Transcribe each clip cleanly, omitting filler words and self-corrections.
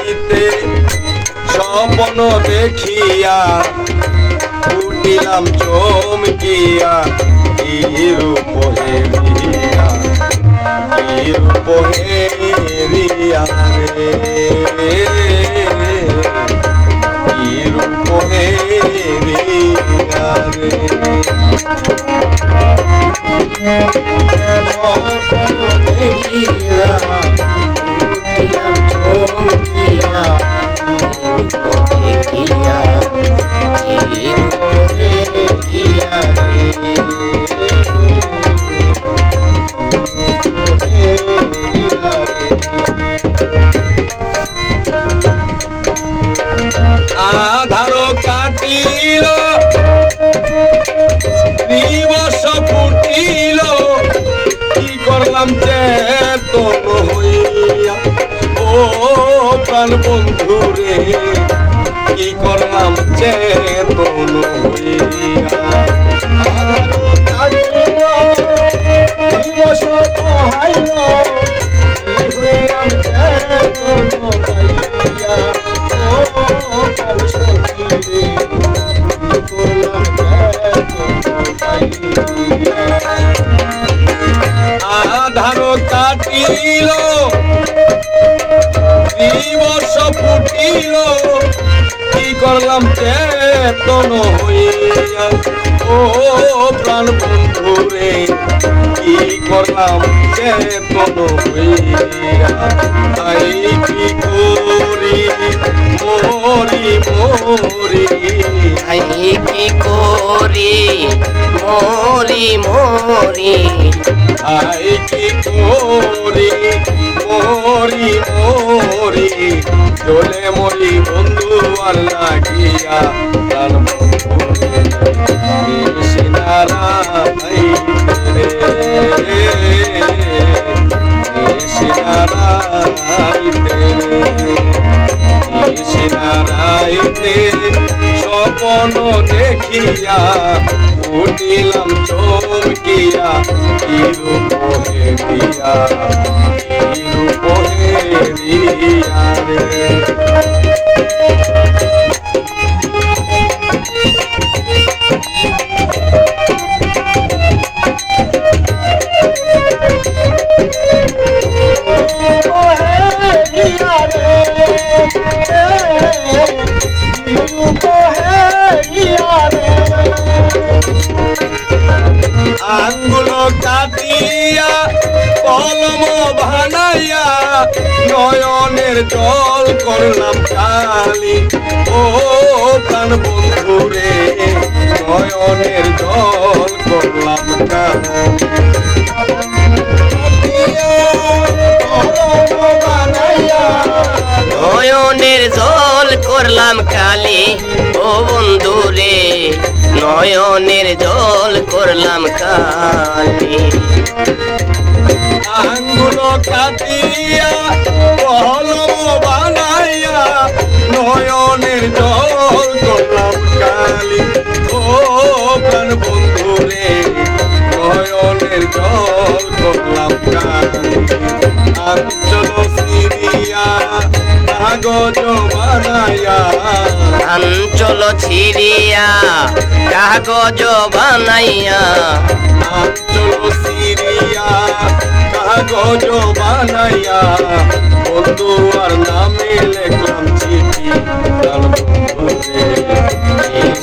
রাইতে স্বপ্ন দেখিয়া উঠিলাম চমকিয়া কি রূপ হেরিয়া কি রূপ হেরিয়া রে কি রূপ হেরিয়া রে আধারো কাটিল দিবস ফুটিল কি করলাম চেতন হইয়া ও প্রাণ বন্ধু রে কি করলাম চেতন হইয়া আধারো কাটিল দিবস হাইল হইলাম চেতন হইয়া আধারো কাটিল দিবস ফুটিল কি করলাম চেতন হইয়া ও প্রাণ বন্ধু রে কি করলাম চেতন হইয়া তাই কি করি মরি মরি আই কি করি মরি মরি আই কি করি মরি মরি চলে মরি বন্ধু আর লাগিয়া প্রাণ বন্ধু সিনারাই রে সিনারাইতে স্বপ্ন দেখিয়া উঠিলাম চমকিয়া কি রূপ হেরিয়া কি রূপ হেরিয়া রে আঙ্গুল কাটিয়া কলম বানাইয়া নয়নের জল করলাম কালি ও প্রাণ বন্ধু রে নয়নের জল করলাম কালি নয়নের জল করলাম কালি ও বন্ধু রে নয়নের জল করলাম কালি আঙ্গুল কাটিয়া কলম বানাইয়া নয়নের জল করলাম কালি ও প্রাণ বন্ধু রে নয়নের জল করলাম কালি আঞ্চল সিরিয়া কাগজ বানাইয়া আঞ্চল ছিড়িয়া কাগজ বানাইয়া আঞ্চল সিরিয়া কাগজ বানাইয়া বন্ধু আর নামে লেখলাম চিঠি প্রাণ বন্ধু রে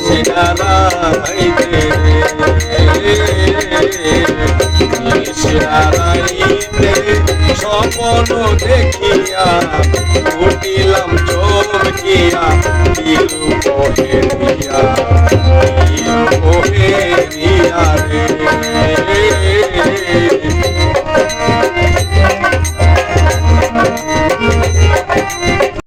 সিনারাইতে রে সিনারাইতে স্বপ্ন দেখিয়া